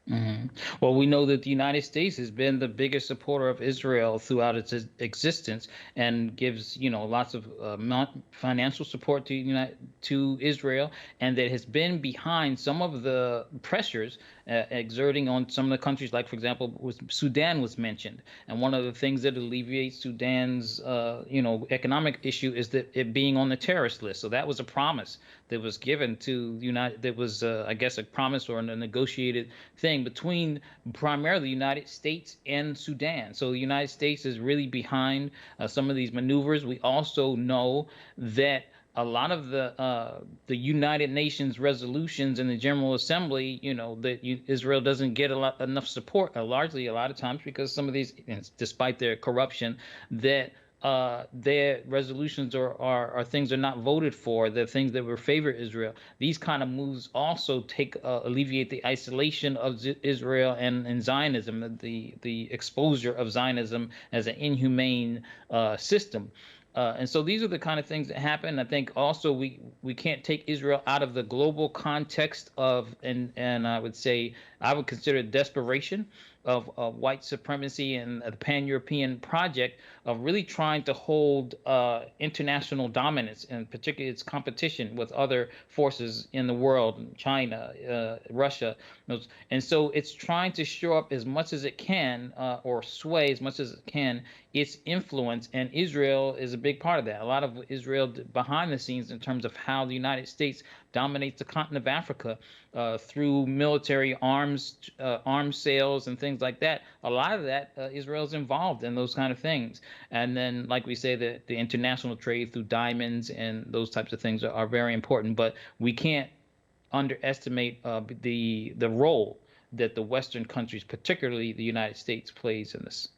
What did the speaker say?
Mhm. Well, we know that the United States has been the biggest supporter of Israel throughout its existence, and gives, lots of financial support to Israel, and that has been behind some of the pressures exerting on some of the countries. Like, for example, Sudan was mentioned, and one of the things that alleviates Sudan's economic issue is that it being on the terrorist list. So that was a promise that was given to United. That was, I guess, a promise or a negotiated thing between primarily the United States and Sudan. So the United States is really behind some of these maneuvers. We also know that a lot of the United Nations resolutions in the General Assembly, that Israel doesn't get enough support, largely a lot of times because some of these, despite their corruption, that their resolutions are things are not voted for. The things that would favor Israel. These kind of moves also take alleviate the isolation of Israel and Zionism, the exposure of Zionism as an inhumane system. And so these are the kind of things that happen. I think also we can't take Israel out of the global context of, and I would say I would consider desperation of white supremacy and the pan-European project of really trying to hold international dominance, and particularly its competition with other forces in the world, China, Russia. And so it's trying to show up as much as it can, or sway as much as it can, its influence. And Israel is a big part of that. A lot of Israel behind the scenes in terms of how the United States dominates the continent of Africa through military arms sales and things like that. A lot of that, Israel's involved in those kind of things. And then, like we say, the international trade through diamonds and those types of things are very important. But we can't underestimate the role that the Western countries, particularly the United States, plays in this.